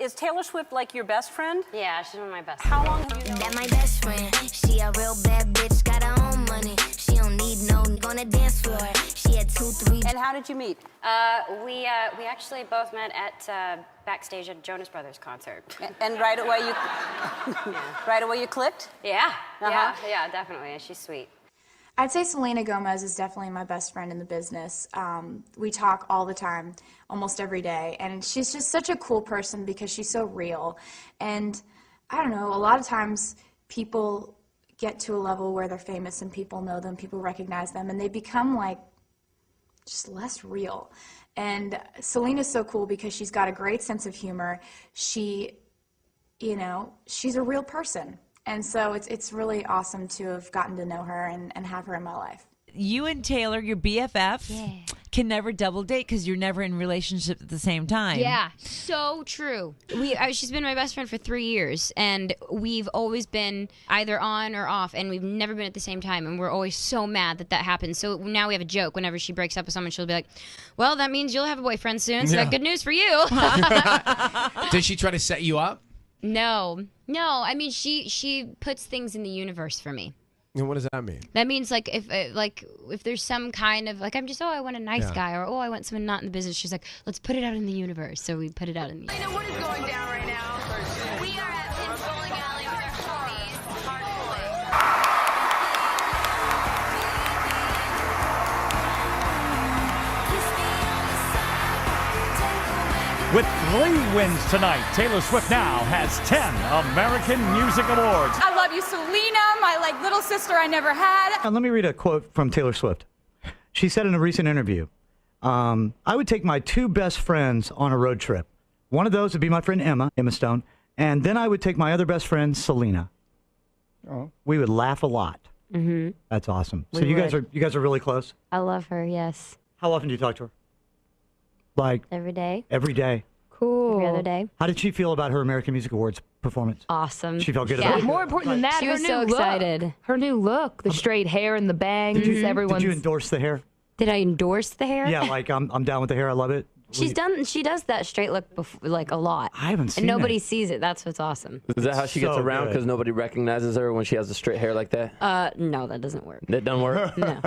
Is Taylor Swift like your best friend? Yeah, she's one of my best How long have you known? That my best friend. She a real bad bitch, got her own money. She don't need no on the dance floor. She had 2, 3. And how did you meet? We actually both met at backstage at Jonas Brothers concert. And right away you, right away you clicked? Yeah, Uh-huh. yeah, definitely. She's sweet. I'd say Selena Gomez is definitely my best friend in the business. We talk all the time, almost every day, and she's just such a cool person because she's so real. And I don't know, a lot of times people get to a level where they're famous and people know them, people recognize them, and they become like just less real. And Selena's so cool because she's got a great sense of humor. She, you know, she's a real person. And so it's really awesome to have gotten to know her and have her in my life. You and Taylor, your BFFs, can never double date because you're never in relationships at the same time. Yeah, so true. She's been my best friend for 3 years, and we've always been either on or off, and we've never been at the same time, and we're always so mad that happens. So now we have a joke. Whenever she breaks up with someone, she'll be like, well, that means you'll have a boyfriend soon, so good news for you. Did she try to set you up? No. I mean, she puts things in the universe for me. And what does that mean? That means like if there's some kind of like I'm just I want a nice guy, or I want someone not in the business. She's like, let's put it out in the universe. So we put it out in the universe. I know what is going down right now. We are at Pinch Bowling Alley with our homies, Hard With 3 wins tonight, Taylor Swift now has 10 American Music Awards. I love you, Selena, my little sister I never had. Let me read a quote from Taylor Swift. She said in a recent interview, I would take my 2 best friends on a road trip. One of those would be my friend Emma Stone, and then I would take my other best friend, Selena. Oh. We would laugh a lot. Mm-hmm. That's awesome. So you guys are really close? I love her, yes. How often do you talk to her? Like Every day. every day. Cool. Every other day. How did she feel about her American Music Awards performance? Awesome. She felt good about it. More important than that, She her was new so look. excited. Her new look, the straight hair and the bangs. Did you Everyone's. endorse the hair? Did I endorse the hair? Yeah, like I'm down with the hair. I love it. She does that straight look like a lot. I haven't seen And nobody it. sees it. That's what's awesome. Is that how she gets So around? good. Because nobody recognizes her when she has the straight hair like that? No, that doesn't work. That doesn't work? No.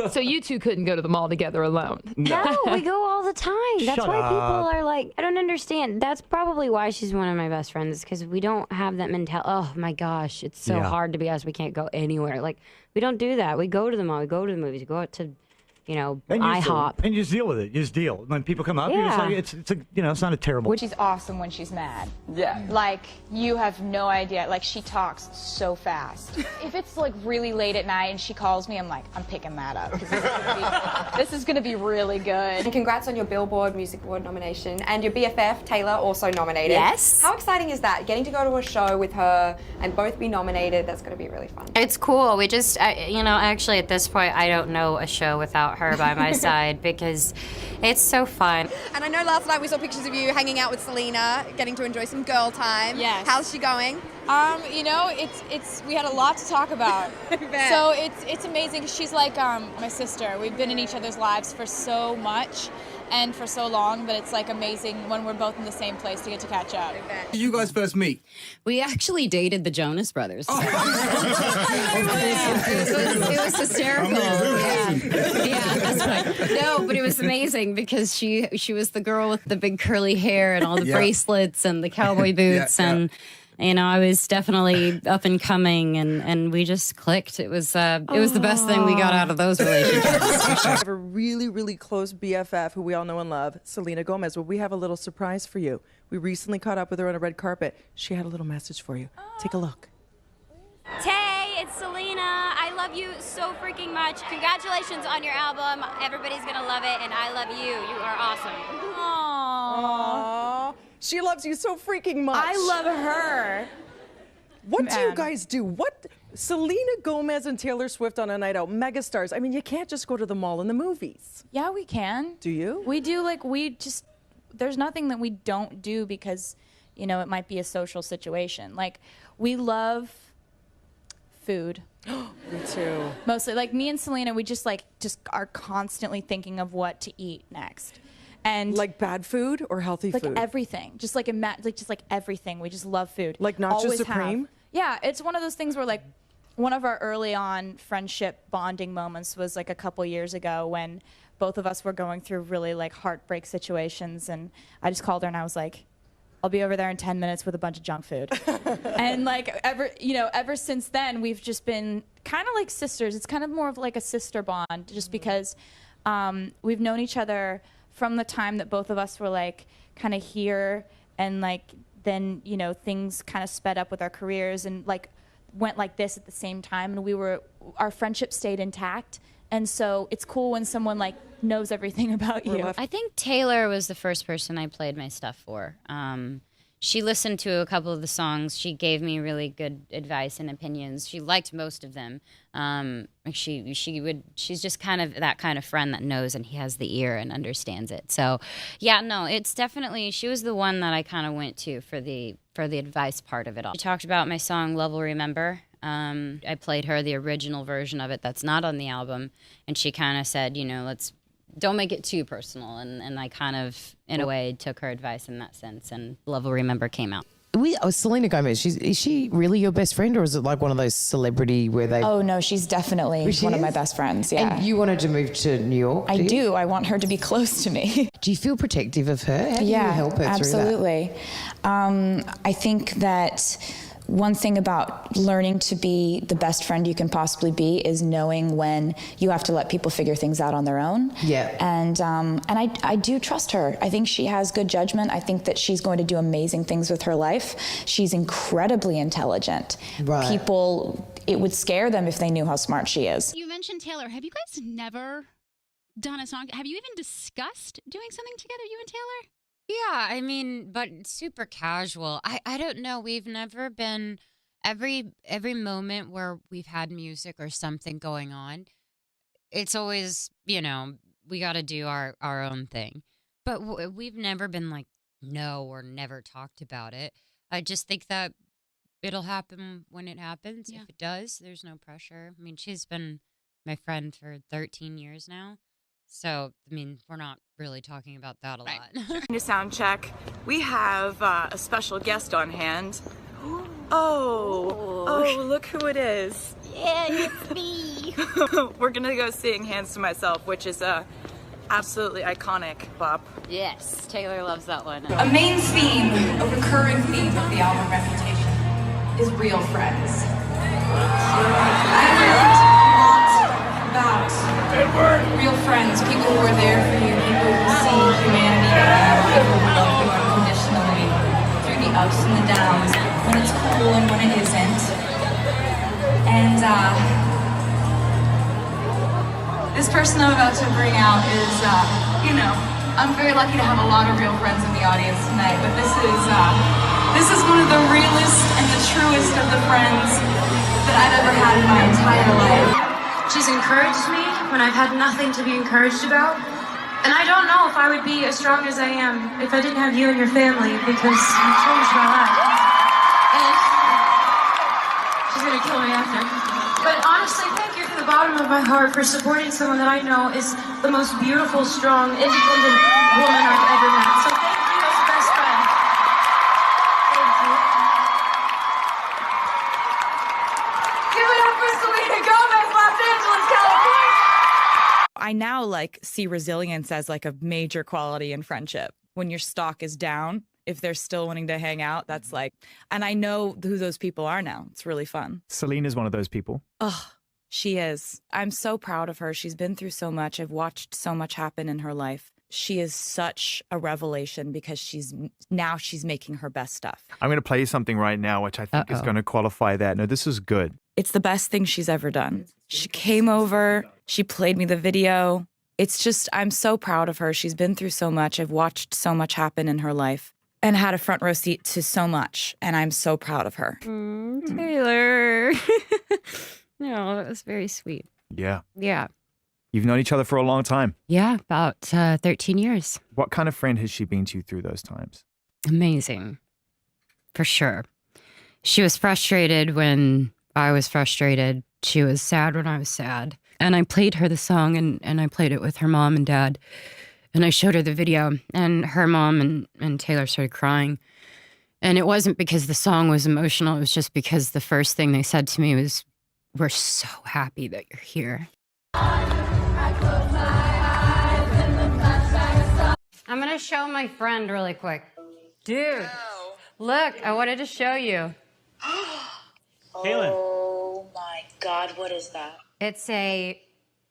So you two couldn't go to the mall together alone. No, we go all the time. That's Shut why up. people are like, I don't understand. That's probably why she's one of my best friends, because we don't have that mentality. Oh my gosh, it's so hard to be us. We can't go anywhere. Like, we don't do that. We go to the mall. We go to the movies. We go out to, And IHOP. And you just deal with it. You just deal. When people come up, you're just like, it's not a terrible. She's awesome when she's mad. Yeah. Like, you have no idea. Like, she talks so fast. If it's like really late at night and she calls me, I'm like, I'm picking that up. 'Cause this is gonna be really good. And congrats on your Billboard Music Award nomination, and your BFF Taylor also nominated. Yes. How exciting is that? Getting to go to a show with her and both be nominated. That's going to be really fun. It's cool. We just, actually at this point, I don't know a show without her by my side because it's so fun. And I know last night we saw pictures of you hanging out with Selena, getting to enjoy some girl time. Yes. How's she going? It's we had a lot to talk about. So it's amazing. She's like my sister. We've been in each other's lives for so much and for so long, but it's like amazing when we're both in the same place to get to catch up. Did you guys first meet? We actually dated the Jonas Brothers. Oh. It was hysterical. Yeah, that's right. No, but it was amazing because she was the girl with the big curly hair and all the bracelets and the cowboy boots and. I was definitely up and coming, and we just clicked. It was the best thing we got out of those relationships. I have a really, really close BFF who we all know and love, Selena Gomez. Well, we have a little surprise for you. We recently caught up with her on a red carpet. She had a little message for you. Take a look. Tay, it's Selena. I love you so freaking much. Congratulations on your album. Everybody's gonna love it, and I love you. You are awesome. Aww. She loves you so freaking much. I love her. What do you guys do? Selena Gomez and Taylor Swift on a night out, megastars. I mean, you can't just go to the mall and the movies. Yeah, we can. Do you? We do. There's nothing that we don't do because, it might be a social situation. Like, we love food. Me too. Mostly, like me and Selena, we just are constantly thinking of what to eat next. And like bad food or healthy like food? everything, just like everything. We just love food. Like Nacho Always Supreme? have. Yeah, it's one of those things where like one of our early on friendship bonding moments was like a couple years ago when both of us were going through really like heartbreak situations, and I just called her and I was like, I'll be over there in 10 minutes with a bunch of junk food. And like ever since then, we've just been kind of like sisters. It's kind of more of like a sister bond, just because we've known each other from the time that both of us were like kind of here, and like then things kind of sped up with our careers and like went like this at the same time, and our friendship stayed intact. And so it's cool when someone like knows everything about you. I think Taylor was the first person I played my stuff for. She listened to a couple of the songs. She gave me really good advice and opinions. She liked most of them. She's just kind of that kind of friend that knows and he has the ear and understands it. So, yeah, no, it's definitely, she was the one that I kind of went to for the advice part of it all. She talked about my song Love Will Remember. I played her the original version of it that's not on the album, and she kind of said, don't make it too personal, and I kind of, in a way, took her advice in that sense, and Love Will Remember came out. Selena Gomez, is she really your best friend, or is it like one of those celebrity where they... Oh, no, she's definitely one of my best friends, yeah. And you wanted to move to New York, I do. I want her to be close to me. Do you feel protective of her? How do you help her absolutely. through that? I think that one thing about learning to be the best friend you can possibly be is knowing when you have to let people figure things out on their own. Yeah. And I do trust her. I think she has good judgment. I think that she's going to do amazing things with her life. She's incredibly intelligent. Right. People, it would scare them if they knew how smart she is. You mentioned Taylor. Have you guys never done a song? Have you even discussed doing something together, you and Taylor? Yeah, I mean, but super casual. I don't know. We've never been every moment where we've had music or something going on. It's always, we got to do our own thing. But we've never been like, no, or never talked about it. I just think that it'll happen when it happens. Yeah. If it does, there's no pressure. I mean, she's been my friend for 13 years now. So, I mean, we're not really talking about that a lot. To sound check, we have a special guest on hand. Oh, look who it is. Yeah, it's me. We're gonna go sing Hands to Myself, which is a absolutely iconic bop. Yes, Taylor loves that one. A main theme, a recurring theme of the album Reputation is real friends. I learned about real friends, people who are there for you, people who see humanity in you, people who love you unconditionally through the ups and the downs, when it's cool and when it isn't. And this person I'm about to bring out is, I'm very lucky to have a lot of real friends in the audience tonight, but this is one of the realest and the truest of the friends that I've ever had in my entire life. She's encouraged me when I've had nothing to be encouraged about. And I don't know if I would be as strong as I am if I didn't have you and your family, because you've changed my life. And she's gonna kill me after. But honestly, thank you from the bottom of my heart for supporting someone that I know is the most beautiful, strong, independent woman I've ever met. So thank you as a best friend. Thank you. Give it up for Selena Gomez, Los Angeles, California! I now see resilience as a major quality in friendship. When your stock is down, if they're still wanting to hang out, that's and I know who those people are now. It's really fun. Selena's one of those people. Oh, she is. I'm so proud of her. She's been through so much. I've watched so much happen in her life. She is such a revelation because she's making her best stuff. I'm going to play you something right now, which I think is going to qualify that. No, this is good. It's the best thing she's ever done. She came over. She played me the video. It's just, I'm so proud of her. She's been through so much. I've watched so much happen in her life and had a front row seat to so much. And I'm so proud of her. Taylor. No, that was very sweet. Yeah. Yeah. You've known each other for a long time. Yeah, about 13 years. What kind of friend has she been to you through those times? Amazing. For sure. She was frustrated when I was frustrated. She was sad when I was sad. And I played her the song and I played it with her mom and dad. And I showed her the video, and her mom and Taylor started crying. And it wasn't because the song was emotional. It was just because the first thing they said to me was, "We're so happy that you're here." I'm going to show my friend really quick. Dude, look, I wanted to show you. Kaylin. Oh my God, what is that? It's a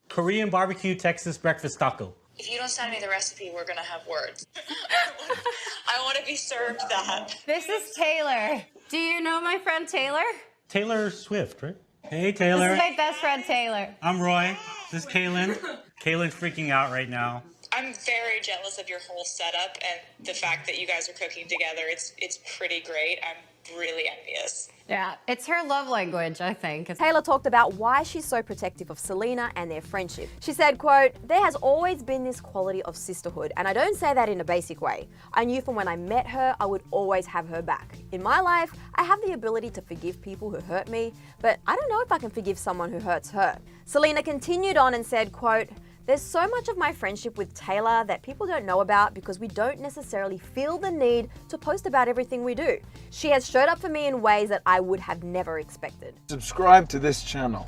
Korean barbecue Texas breakfast taco. If you don't send me the recipe, we're gonna have words. I want to be served that. This is Taylor. Do you know my friend Taylor? Taylor Swift, right? Hey, Taylor. This is my best friend Taylor. I'm Roy. This is Kaylin. Kaylin's freaking out right now. I'm very jealous of your whole setup and the fact that you guys are cooking together. It's pretty great. I'm really envious. Yeah, it's her love language, I think. Taylor talked about why she's so protective of Selena and their friendship. She said, quote, "There has always been this quality of sisterhood, and I don't say that in a basic way. I knew from when I met her, I would always have her back. In my life, I have the ability to forgive people who hurt me, but I don't know if I can forgive someone who hurts her." Selena continued on and said, quote, "There's so much of my friendship with Taylor that people don't know about because we don't necessarily feel the need to post about everything we do. She has showed up for me in ways that I would have never expected." Subscribe to this channel.